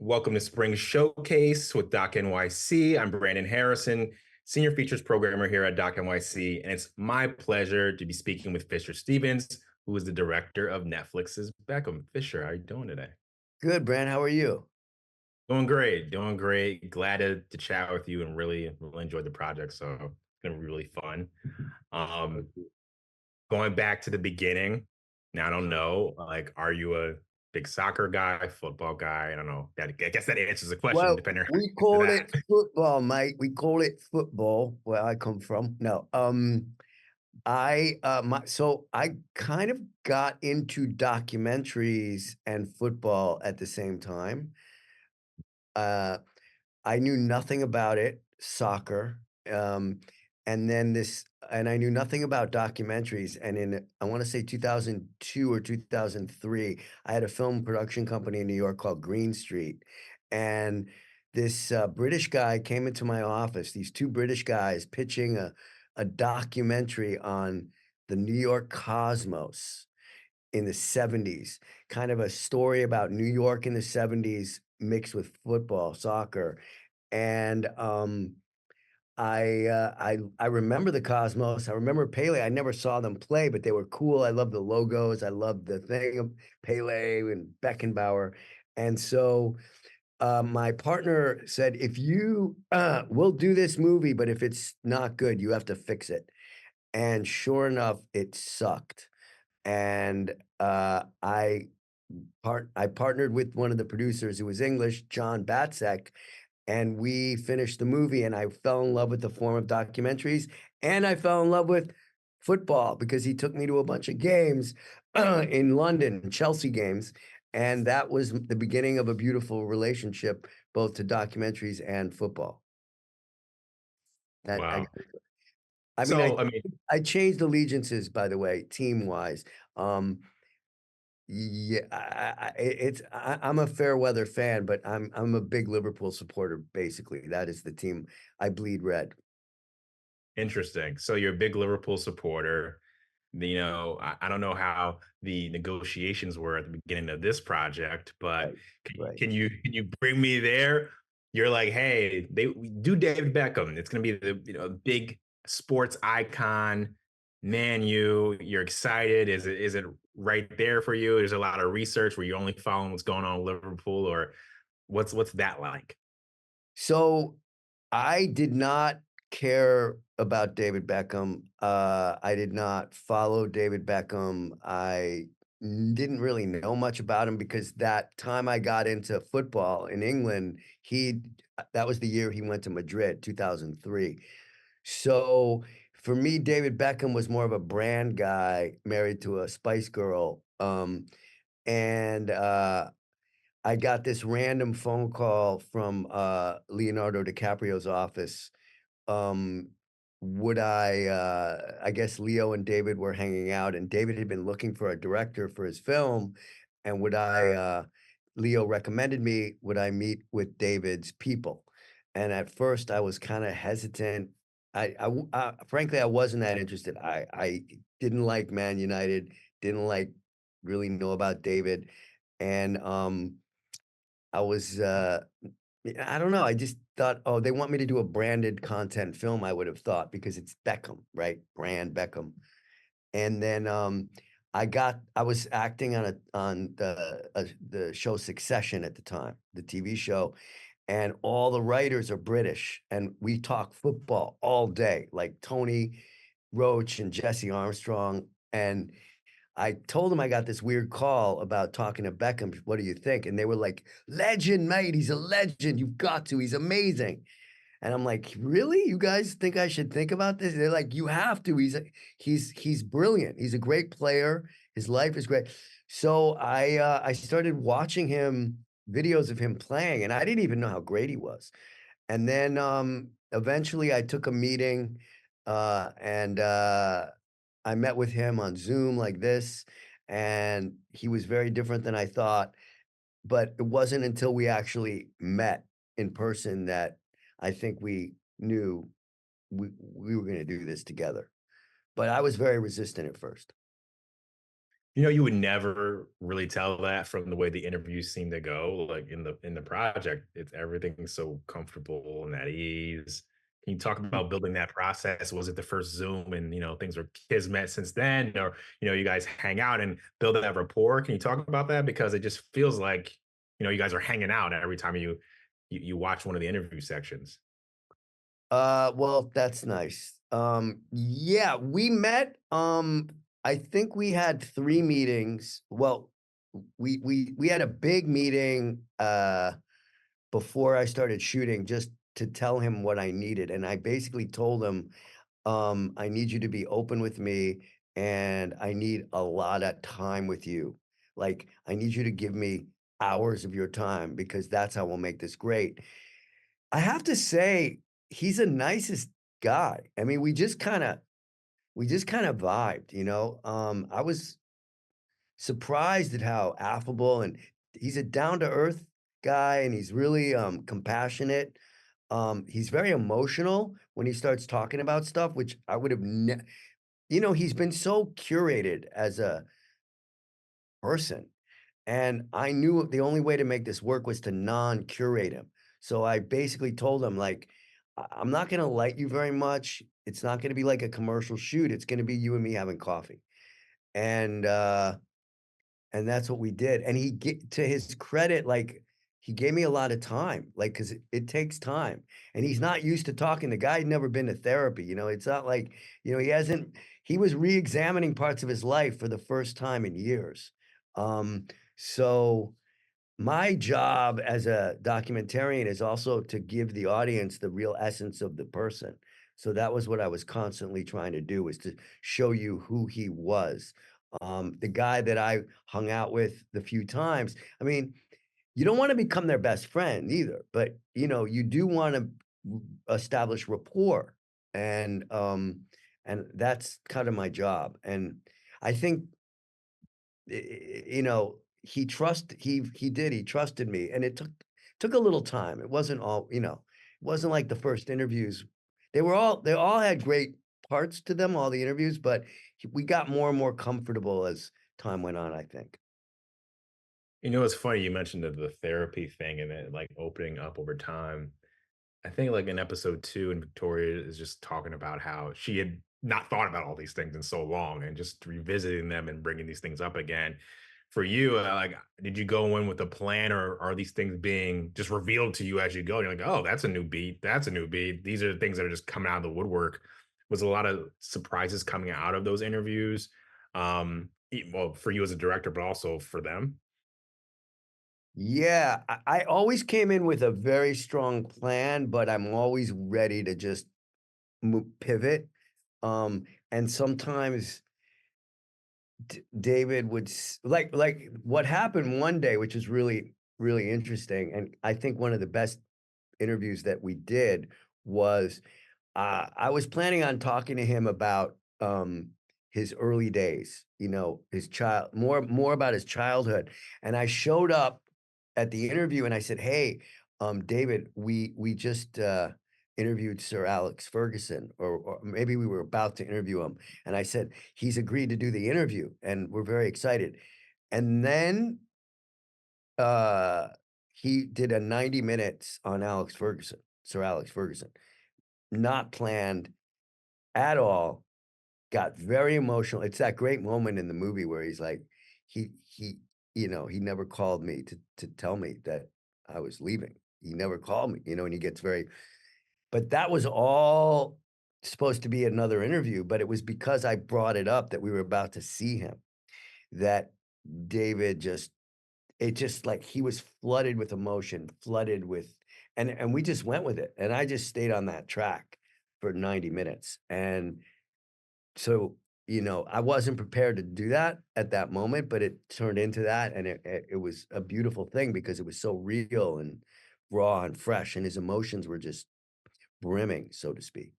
Welcome to Spring Showcase with Doc NYC. I'm Brandon Harrison, Senior Features Programmer here at Doc NYC, and it's my pleasure to be speaking with Fisher Stevens, who is the director of Netflix's Beckham. Fisher, how are you doing today? Good, Brand. How are you? Doing great, doing great. Glad to chat with you and really enjoyed the project. So it's gonna be really fun. Um, Going back to the beginning. Now I don't know, like, are you a big soccer guy, football guy? I don't know. That I guess that answers the question, Well, depending on how we you call answer it that. football, mate. We call it football where I come from. No, I kind of got into documentaries and football at the same time. Uh, I knew nothing about it, soccer, and then this and I knew nothing about documentaries, and in, I wanna say 2002 or 2003, I had a film production company in New York called Green Street, and this, British guy came into my office, these 2 British guys pitching a documentary on the New York Cosmos in the '70s, kind of a story about New York in the '70s mixed with football, soccer, and, I remember the Cosmos, I remember Pele, I never saw them play, but they were cool, I love the logos, I love the thing of Pele and Beckenbauer, and so, my partner said, "If you we'll do this movie, but if it's not good, you have to fix it," and sure enough, it sucked, and, I partnered with one of the producers who was English, John Batsek, and we finished the movie, and I fell in love with the form of documentaries, and I fell in love with football because he took me to a bunch of games in London, Chelsea games, and that was the beginning of a beautiful relationship, both to documentaries and football. That Wow. I mean, So, I mean, I changed allegiances, by the way, team-wise. Um, Yeah, I'm a fair weather fan, but I'm a big Liverpool supporter, basically. That is the team. I bleed red. interesting. So you're a big Liverpool supporter. I don't know how the negotiations were at the beginning of this project, but Right, right. can you bring me there? You're like, hey, we do David Beckham. It's gonna be the big sports icon, Man U. You're excited. Is it right there for you? There's a lot of research where you're only following what's going on with Liverpool, or what's that like? So, I did not care about David Beckham. I did not follow David Beckham. I didn't really know much about him because that time I got into football in England, that was the year he went to Madrid, 2003. So, for me, David Beckham was more of a brand guy married to a Spice Girl, and, I got this random phone call from, Leonardo DiCaprio's office. Um, I guess Leo and David were hanging out, and David had been looking for a director for his film, and Leo recommended me, would I meet with David's people? And at first, I was kinda hesitant. Frankly, I wasn't that interested. I didn't like Man United, didn't like really know about David, and, I was, I don't know, I just thought, "Oh, they want me to do a branded content film," I would have thought, because it's Beckham, right? Brand Beckham. And then, I was acting on the show Succession at the time, the TV show, and all the writers are British, and we talk football all day, like Tony Roach and Jesse Armstrong, and I told them I got this weird call about talking to Beckham, "What do you think?" And they were like, "Legend, mate, he's a legend, you've got to, he's amazing." And I'm like, "Really? You guys think I should think about this?" They're like, "You have to, he's brilliant, he's a great player, his life is great." So I started watching videos of him playing, and I didn't even know how great he was. And then, eventually I took a meeting, and, I met with him on Zoom like this, and he was very different than I thought, but it wasn't until we actually met in person that I think we knew we were gonna do this together. But I was very resistant at first. You would never really tell that from the way the interviews seem to go, like, in the project, it's everything's so comfortable and at ease. Can you talk about building that process? Was it the first Zoom and, things were kismet since then? Or, you guys hang out and build that rapport? Can you talk about that? Because it just feels like, you guys are hanging out every time you watch one of the interview sections. Well, that's nice. Yeah, we met, I think we had 3 meetings. Well, we had a big meeting, before I started shooting just to tell him what I needed, and I basically told him, "I need you to be open with me, and I need a lot of time with you. Like, I need you to give me hours of your time because that's how we'll make this great." I have to say, he's the nicest guy. I mean, we just kinda vibed, you know? I was surprised at how affable, and he's a down to earth guy, and he's really, compassionate. He's very emotional when he starts talking about stuff, which I would have he's been so curated as a person. And I knew the only way to make this work was to non-curate him. So I basically told him, like, I'm not gonna light you very much. It's not gonna be like a commercial shoot. It's gonna be you and me having coffee." And, uh, and that's what we did. And to his credit, like, he gave me a lot of time, like, 'cause it takes time. And he's not used to talking. The guy had never been to therapy, it's not like, he was re-examining parts of his life for the first time in years. So my job as a documentarian is also to give the audience the real essence of the person. So that was what I was constantly trying to do, was to show you who he was. The guy that I hung out with the few times, I mean, you don't wanna become their best friend either, but, you do wanna establish rapport, and that's kind of my job. And I think he trusted me, and it took a little time. It wasn't it wasn't like the first interviews. They all had great parts to them, all the interviews, but we got more and more comfortable as time went on, I think. It's funny you mentioned the therapy thing and it, like, opening up over time. I think, like, in episode 2, and Victoria is just talking about how she had not thought about all these things in so long and just revisiting them and bringing these things up again. For you, like, did you go in with a plan, or are these things being just revealed to you as you go? You're like, "Oh, that's a new beat. That's a new beat." These are the things that are just coming out of the woodwork. Was a lot of surprises coming out of those interviews? Well, for you as a director, but also for them? Yeah, I always came in with a very strong plan, but I'm always ready to just pivot. And sometimes David would like what happened one day, which is really, really interesting. And I think one of the best interviews that we did was, I was planning on talking to him about, his early days, his more about his childhood, and I showed up at the interview and I said, "Hey, David, we just, interviewed Sir Alex Ferguson," or maybe we were about to interview him, and I said, "He's agreed to do the interview, and we're very excited." And then, uh, he did a 90 minutes on Alex Ferguson, Sir Alex Ferguson. Not planned at all, got very emotional. It's that great moment in the movie where he's like, he never called me to tell me that I was leaving. He never called me, and he gets very, but that was all supposed to be another interview, but it was because I brought it up that we were about to see him, that David just like he was flooded with emotion, flooded with, and we just went with it, and I just stayed on that track for 90 minutes. And so, I wasn't prepared to do that at that moment, but it turned into that, and it was a beautiful thing because it was so real and raw and fresh, and his emotions were just brimming, so to speak.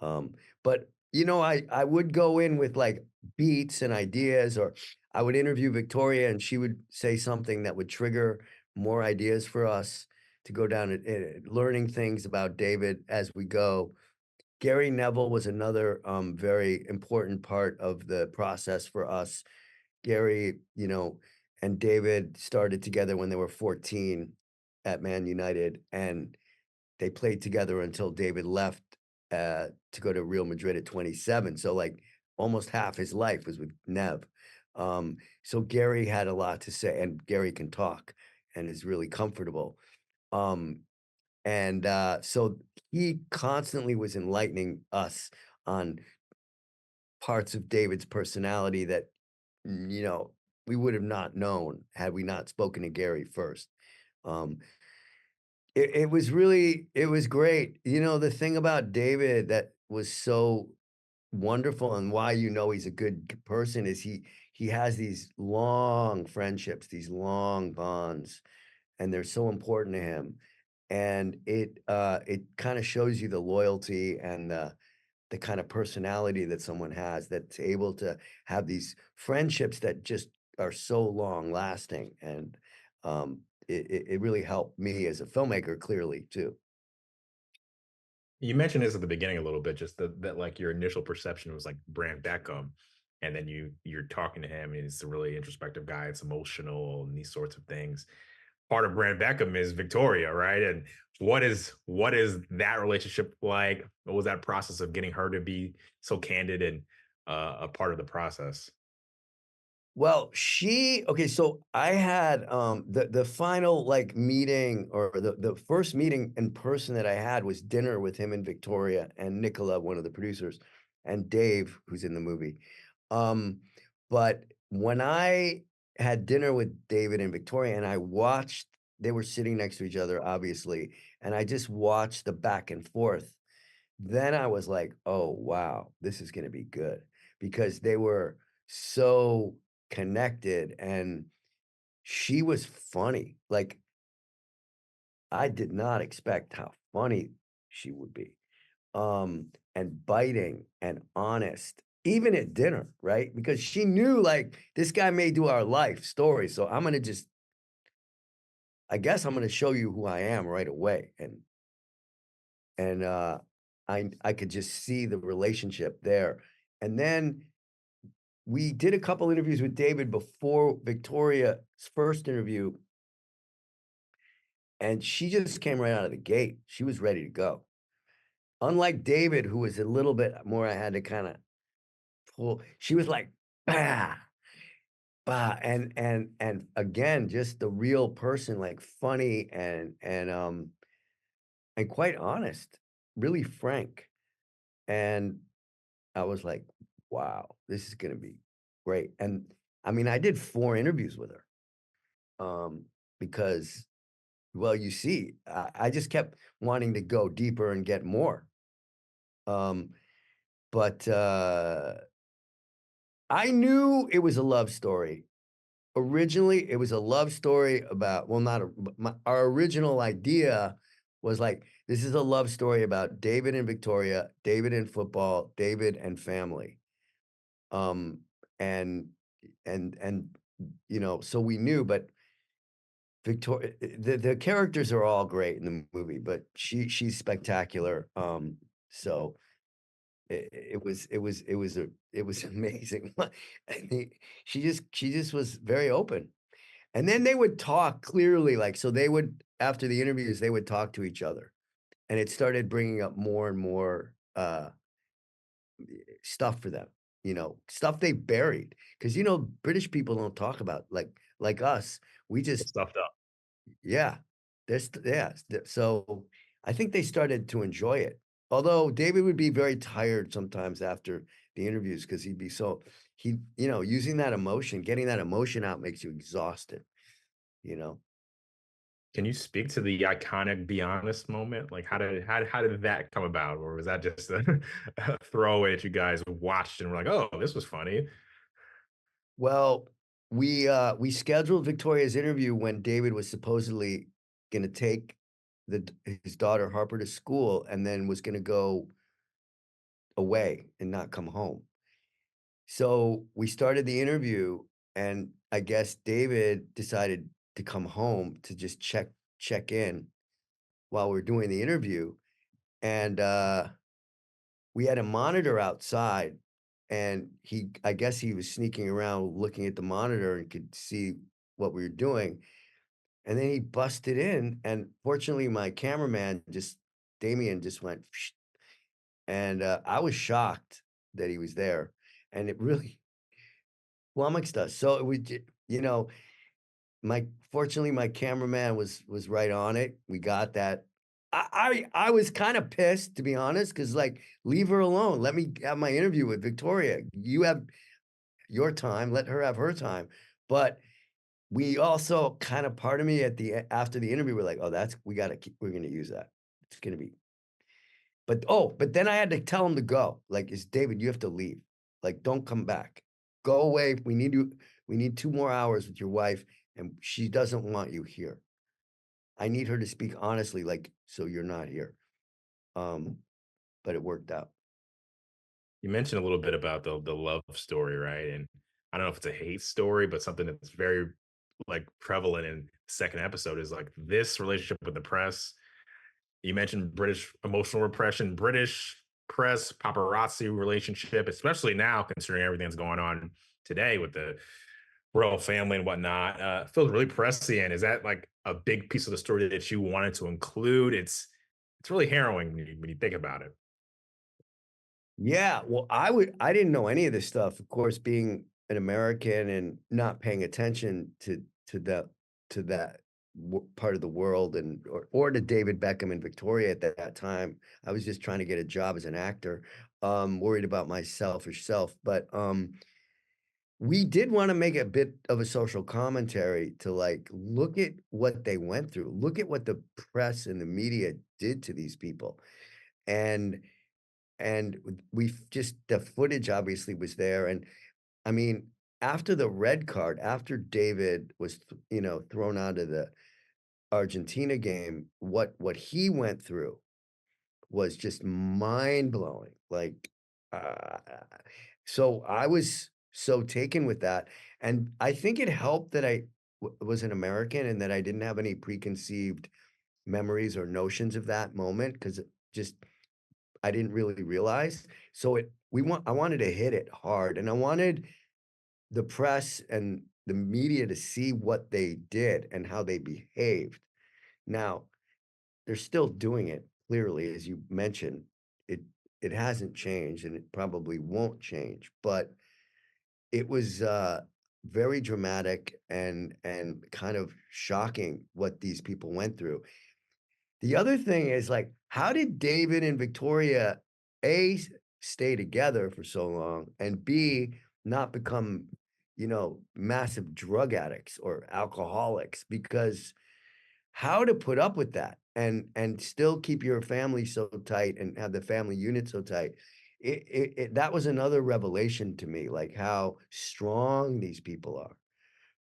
But, I would go in with, like, beats and ideas, or I would interview Victoria, and she would say something that would trigger more ideas for us to go down learning things about David as we go. Gary Neville was another, very important part of the process for us. Gary, and David started together when they were 14 at Man United, and they played together until David left, to go to Real Madrid at 27, so, like, almost half his life was with Nev. So Gary had a lot to say, and Gary can talk and is really comfortable. Um, so he constantly was enlightening us on parts of David's personality that, we would have not known had we not spoken to Gary first. Um, it was great. The thing about David that was so wonderful and why he's a good person is he has these long friendships, these long bonds, and they're so important to him. And it kinda shows you the loyalty and the kind of personality that someone has that's able to have these friendships that just are so long lasting. And it really helped me as a filmmaker clearly too. You mentioned this at the beginning a little bit, just that like your initial perception was like Brand Beckham, and then you're talking to him, and he's a really introspective guy. It's emotional and these sorts of things. Part of Brand Beckham is Victoria, right? And what is that relationship like? What was that process of getting her to be so candid and a part of the process? Well, okay, so I had, the final, like, meeting or the first meeting in person that I had was dinner with him and Victoria and Nicola, one of the producers, and Dave, who's in the movie. Um, but when I had dinner with David and Victoria and I watched they were sitting next to each other, obviously, and I just watched the back and forth, then I was like, "Oh, wow, this is gonna be good," because they were so connected, and she was funny. Like, I did not expect how funny she would be, and biting and honest, even at dinner, right? Because she knew, like, this guy may do our life story, so I guess I'm gonna show you who I am right away, and I could just see the relationship there. And then we did a couple interviews with David before Victoria's first interview, and she just came right out of the gate. She was ready to go. Unlike David, who was a little bit more I had to kinda pull, she was like, "Bah, bah," and again, just the real person, like, funny and quite honest, really frank. And I was like, "Wow, this is gonna be great." And, I mean, I did 4 interviews with her, because, well, you see, I just kept wanting to go deeper and get more. Um, but I knew it was a love story. Originally, it was a love story about, well, not a b my our original idea was like, this is a love story about David and Victoria, David and football, David and family. Um, and and, so we knew, but Victoria, the characters are all great in the movie, but she's spectacular. So it was amazing. I mean, she just was very open. And then they would talk clearly, like, so they would, after the interviews, they would talk to each other, and it started bringing up more and more, stuff for them, stuff they buried. Because British people don't talk about like us. We It's just stuffed up. Yeah, so I think they started to enjoy it. Although David would be very tired sometimes after the interviews because he'd be so using that emotion, getting that emotion out makes you exhausted, you know? Can you speak to the iconic "Be Honest" moment? Like, how did that come about, or was that just a, a throwaway that you guys watched and were like, "Oh, this was funny"? Well, we scheduled Victoria's interview when David was supposedly gonna take his daughter Harper to school and then was gonna go away and not come home. So we started the interview, and I guess David decided to come home to just check in while we're doing the interview. And we had a monitor outside, and I guess he was sneaking around looking at the monitor and could see what we were doing, and then he busted in, and fortunately, my cameraman just Damien just went, and, I was shocked that he was there, and it really flummoxed us. So we j you know, my fortunately, my cameraman was right on it. We got that. I was kinda pissed, to be honest, because like, leave her alone. Let me have my interview with Victoria. You have your time, let her have her time. But we also kind of part of me at the after the interview, we're like, "Oh, that's we gotta keep we're gonna use that. It's gonna be." But then I had to tell him to go. Like, "It's David, you have to leave. Like, don't come back. Go away. We need 2 more hours with your wife, and she doesn't want you here. I need her to speak honestly, like, so you're not here." Um, but it worked out. You mentioned a little bit about the love story, right? And I don't know if it's a hate story, but something that's very like prevalent in the second episode is like this relationship with the press. You mentioned British emotional repression, British press paparazzi relationship, especially now considering everything that's going on today with the royal family and whatnot. Feels really prescient. Is that like a big piece of the story that you wanted to include? It's really harrowing when you think about it. Yeah, well, I didn't know any of this stuff, of course, being an American and not paying attention to the to that part of the world and or to David Beckham and Victoria at that time. I was just trying to get a job as an actor, worried about my selfish self. But we did want to make a bit of a social commentary to like look at what they went through, look at what the press and the media did to these people, and we just the footage obviously was there, and I mean, after the red card, after David was, thrown out of the Argentina game, what he went through was just mind-blowing, like, uh, so I was so taken with that, and I think it helped that I was an American and that I didn't have any preconceived memories or notions of that moment because just I didn't really realize. So I wanted to hit it hard, and I wanted the press and the media to see what they did and how they behaved. Now, they're still doing it, clearly, as you mentioned. It it hasn't changed, and it probably won't change, but it was, very dramatic and kind of shocking what these people went through. The other thing is, like, how did David and Victoria, A, stay together for so long, and B, not become, massive drug addicts or alcoholics? Because how to put up with that and still keep your family so tight and have the family unit so tight, that was another revelation to me, like, how strong these people are.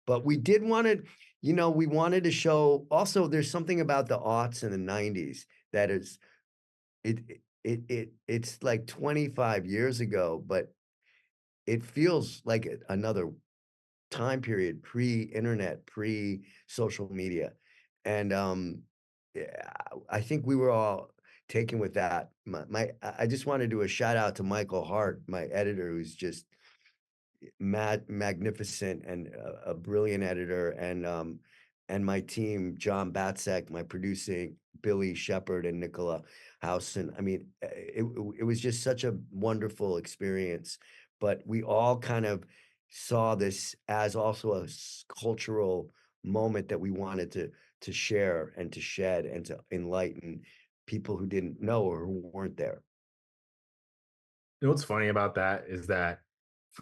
But we did wanna we wanted to show also, there's something about the aughts and the '90s that is it's like 25 years ago, but it feels like another time period, pre-internet, pre-social media, and, yeah, I think we were all taken with that. I just wanna do a shout out to Michael Hart, my editor, who's just magnificent and a brilliant editor, and my team, John Batsek, my producing, Billy Shepard and Nicola Howson. I mean, it was just such a wonderful experience, but we all kind of saw this as also a cultural moment that we wanted to share and to shed and to enlighten people who didn't know or who weren't there. You know what's funny about that is that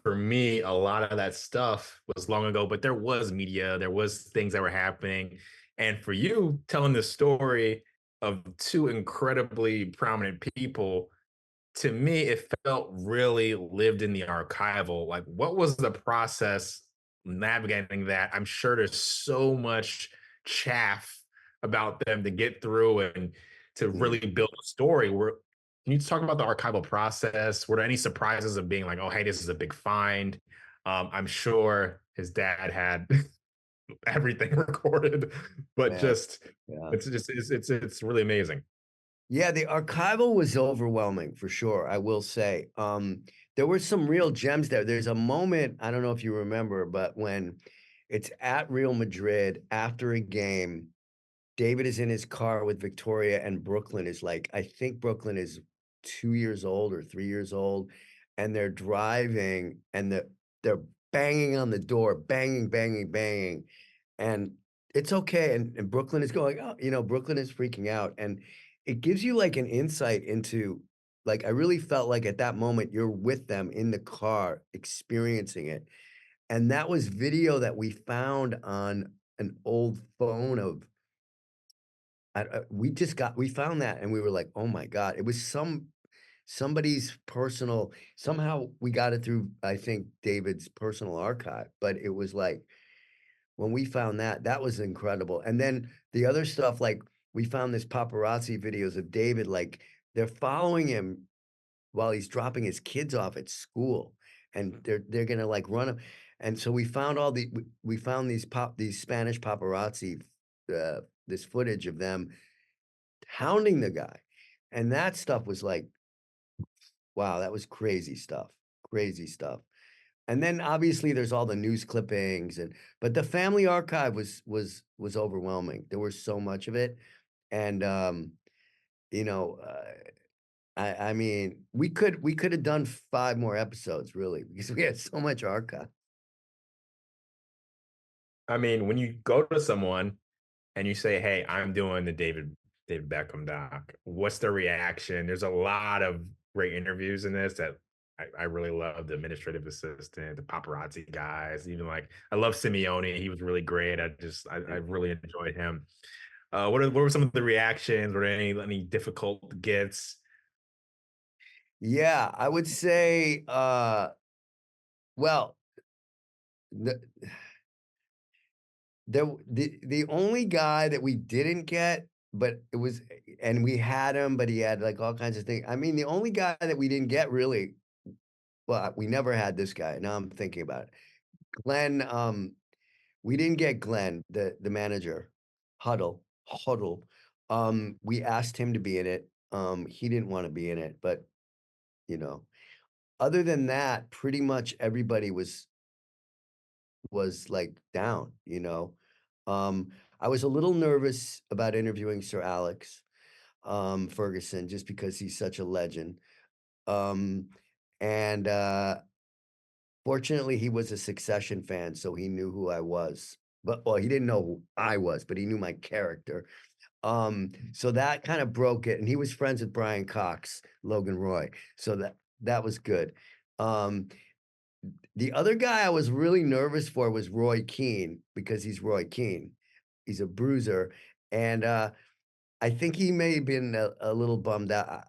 for me, a lot of that stuff was long ago, but there was media, there was things that were happening. And for you telling the story of two incredibly prominent people, to me, it felt really lived in the archival. Like, what was the process navigating that? I'm sure there's so much chaff about them to get through and to Mm, really build a story. Can you talk about the archival process? Were there any surprises of being like, oh, hey, this is a big find? I'm sure his dad had everything recorded, but yeah, just yeah. it's really amazing. Yeah, the archival was overwhelming for sure, I will say. there were some real gems there. There's a moment, I don't know if you remember, but when it's at Real Madrid after a game, David is in his car with Victoria, and Brooklyn is like, I think Brooklyn is 2 years old or 3 years old, and they're driving, and they're banging on the door, banging, banging, banging, and it's okay, and Brooklyn is going, "Oh," Brooklyn is freaking out, and it gives you, like, an insight into like, I really felt like at that moment, you're with them in the car experiencing it, and that was video that we found on an old phone of we found that and we were like, "Oh my god." It was somebody's personal somehow we got it through, I think, David's personal archive, but it was like, when we found that, that was incredible, and then the other stuff, like, we found this paparazzi videos of David, like, they're following him while he's dropping his kids off at school, and they're gonna, like, run him and so we found these Spanish paparazzi, this footage of them hounding the guy, and that stuff was like, wow, that was crazy stuff, and then obviously there's all the news clippings but the family archive was overwhelming. There was so much of it, and, you know, I mean, we could have done 5 more episodes really because we had so much archive. I mean, when you go to someone and you say, "Hey, I'm doing the David Beckham doc," what's the reaction? There's a lot of great interviews in this that I really love the administrative assistant, the paparazzi guys, even like I love Simeone. He was really great. I really enjoyed him. What were some of the reactions? Were there any difficult gets? Yeah, I would say, well, the the only guy that we didn't get, but it was and we had him, but he had, like, all kinds of things I mean, the only guy that we didn't get really well, we never had this guy, now I'm thinking about it. Glenn, we didn't get Glenn, the manager, Huddle. We asked him to be in it, he didn't wanna be in it, but, you know, other than that, pretty much everybody was, like, down, you know? Um, I was a little nervous about interviewing Sir Alex, Ferguson, just because he's such a legend. Um, and, fortunately, he was a Succession fan, so he knew who I was. But well, he didn't know who I was, but he knew my character. So that kinda broke it, and he was friends with Brian Cox, Logan Roy, so that was good. Um, the other guy I was really nervous for was Roy Keane, because he's Roy Keane. He's a bruiser, and, I think he may have been a little bummed out.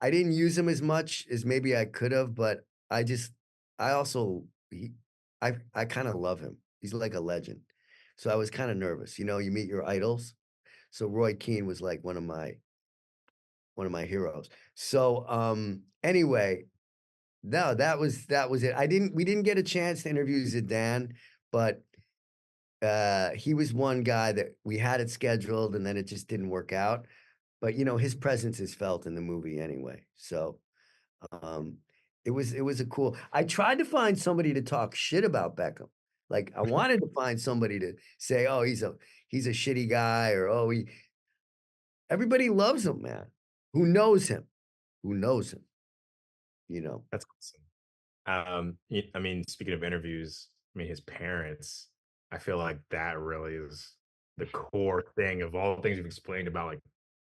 I didn't use him as much as maybe I could have, but I just I also he I kinda love him. He's like a legend. So I was kinda nervous, you meet your idols. So Roy Keane was like one of my heroes. So, anyway, no, that was it. I didn't we didn't get a chance to interview Zidane, but, he was one guy that we had it scheduled and then it just didn't work out. But, his presence is felt in the movie anyway. So, um, it was a cool I tried to find somebody to talk shit about Beckham. Like, I wanted to find somebody to say, "Oh, he's a shitty guy," or, "Oh, he" everybody loves him, man. Who knows him? Who knows him, you know? That's awesome. I mean, speaking of interviews, I mean, his parents, I feel like that really is the core thing of all the things you've explained about like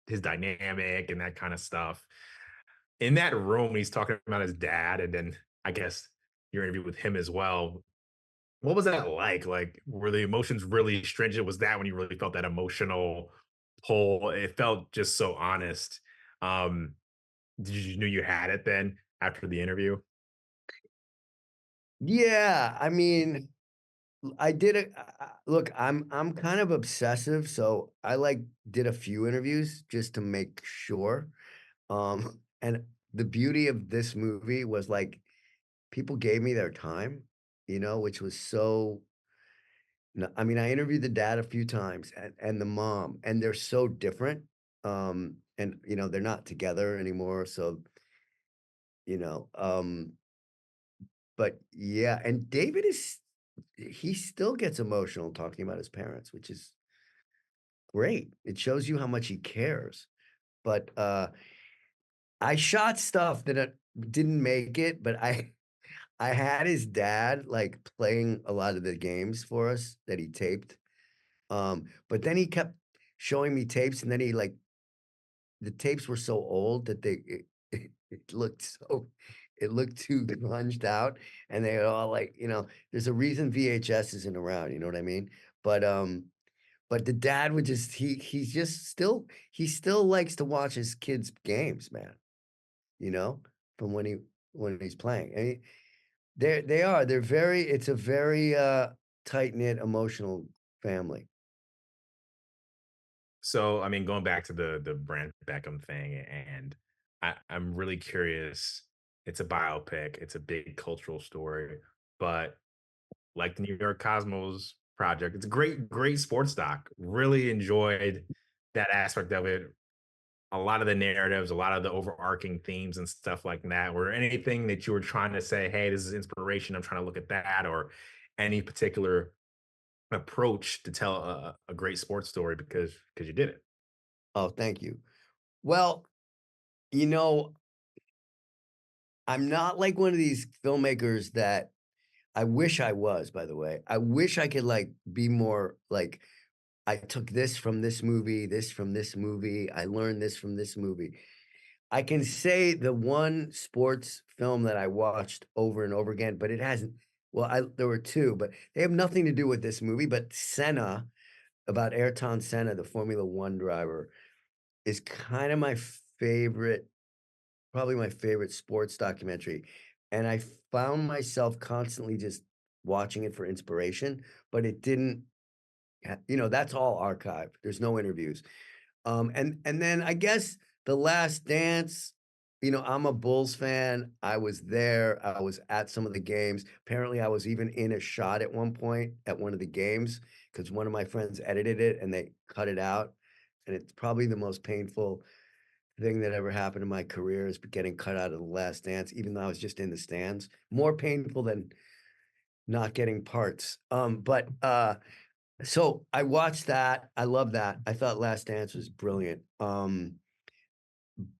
his dynamic and that kind of stuff. In that room, when he's talking about his dad, and then I guess your interview with him as well. What was that like? Like, were the emotions really stringent? Was that when you really felt that emotional pull? It felt just so honest. Um, did you knew you had it then after the interview? Yeah, I mean, I did it look, I'm kind of obsessive, so I, like, did a few interviews just to make sure, and the beauty of this movie was, like, people gave me their time, which was so I mean, I interviewed the dad a few times and the mom, and they're so different, and, they're not together anymore, so, you know, But yeah, and David is he still gets emotional talking about his parents, which is great. It shows you how much he cares. But, I shot stuff that, didn't make it, but I had his dad, like, playing a lot of the games for us that he taped, but then he kept showing me tapes, and then he, like the tapes were so old that it looked it looked too grunged out, and they all, like, there's a reason VHS isn't around, you know what I mean? But, but the dad would just he's just still he still likes to watch his kids' games, man, you know, from when he's playing. I mean, they're very it's a very, tight-knit emotional family. So, I mean, going back to the Brand Beckham thing, and I'm really curious. It's a biopic. It's a big cultural story, but like the New York Cosmos project, it's a great sports doc. Really enjoyed that aspect of it. A lot of the narratives, a lot of the overarching themes and stuff like that. Were anything that you were trying to say, "Hey, this is inspiration. I'm trying to look at that," or any particular approach to tell a great sports story because you did it. Oh, thank you. Well, you know, I'm not like one of these filmmakers that I wish I was, by the way. I wish I could, like, be more like, I took this from this from this movie, I learned this from this movie. I can say the one sports film that I watched over and over again, but it hasn't well, I there were 2, but they have nothing to do with this movie, but Senna, about Ayrton Senna, the Formula One driver, is kinda my favorite probably my favorite sports documentary, and I found myself constantly just watching it for inspiration, but it didn't that's all archived, there's no interviews. And then I guess The Last Dance, I'm a Bulls fan. I was there. I was at some of the games. Apparently, I was even in a shot at one point at one of the games because one of my friends edited it and they cut it out. And it's probably the most painful thing that ever happened in my career is getting cut out of The Last Dance, even though I was just in the stands. More painful than not getting parts. So I watched that. I love that. I thought Last Dance was brilliant.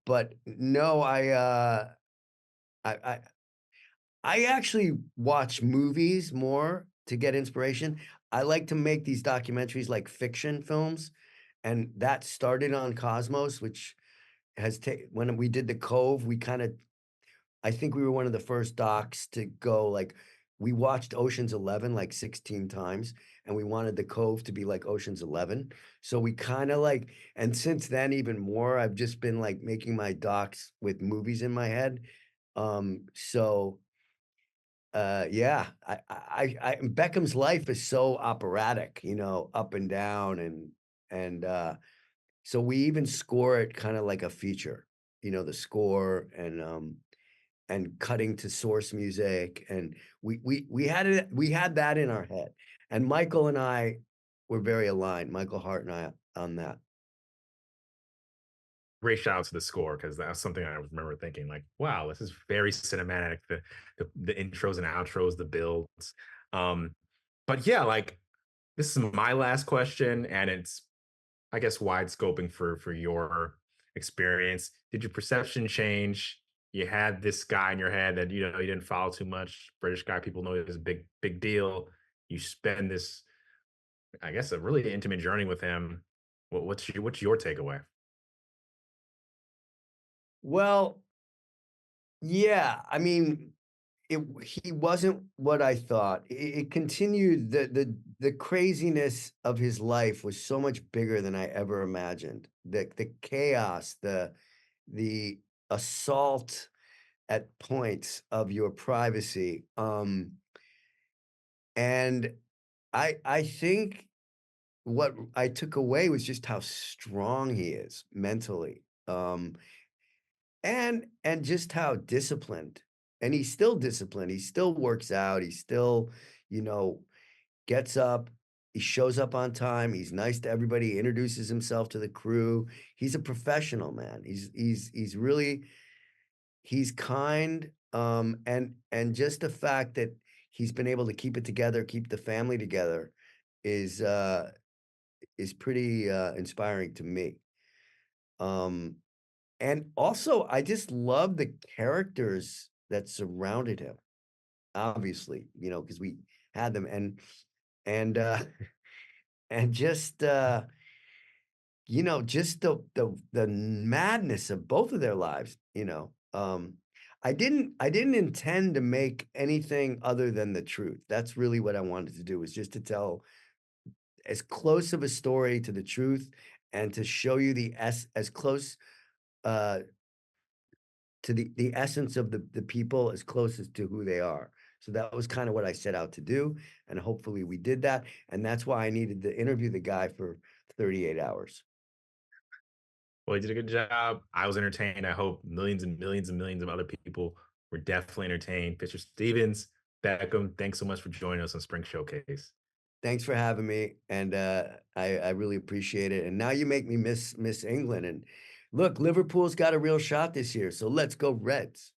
But no, I I I actually watch movies more to get inspiration. I like to make these documentaries like fiction films, and that started on Cosmos, which has ta when we did The Cove, we kinda I think we were one of the first docs to go, like we watched Ocean's 11 like 16 times, and we wanted The Cove to be like Ocean's 11. So we kinda like and since then even more, I've just been, like, making my docs with movies in my head. So, yeah, Beckham's life is so operatic, up and down and so we even score it kinda like a feature, the score and cutting to source music, and we had that in our head, and Michael and I were very aligned, Michael Hart and I on that. Great shout out to the score because that's something I remember thinking like, wow, this is very cinematic. The intros and outros, the builds. Um, but yeah, like this is my last question, and it's I guess wide scoping for your experience. Did your perception change? You had this guy in your head that you didn't follow too much. British guy, people know is a big deal. You spend this, I guess, a really intimate journey with him. What's your takeaway? Well, yeah, I mean, he wasn't what I thought. It continued the craziness of his life was so much bigger than I ever imagined. The chaos, the assault at points of your privacy, and I think what I took away was just how strong he is mentally, and just how disciplined. And he's still disciplined. He still works out. He still, you know, gets up. He shows up on time. He's nice to everybody. He introduces himself to the crew. He's a professional, man. He's really he's kind. And just the fact that he's been able to keep it together, keep the family together is, is pretty, inspiring to me. Um, and also, I just love the characters that surrounded him, obviously, because we had them and, and just, just the madness of both of their lives. I didn't intend to make anything other than the truth. That's really what I wanted to do, was just to tell as close of a story to the truth and to show you as close, uh, to the essence of the people as close as to who they are. So that was kinda what I set out to do, and hopefully we did that, and that's why I needed to interview the guy for 38 hours. Well, you did a good job. I was entertained. I hope millions and millions and millions of other people were definitely entertained. Fisher Stevens, Beckham, thanks so much for joining us on Spring Showcase. Thanks for having me, and, I really appreciate it, and now you make me miss England, and look, Liverpool's got a real shot this year, so let's go Reds.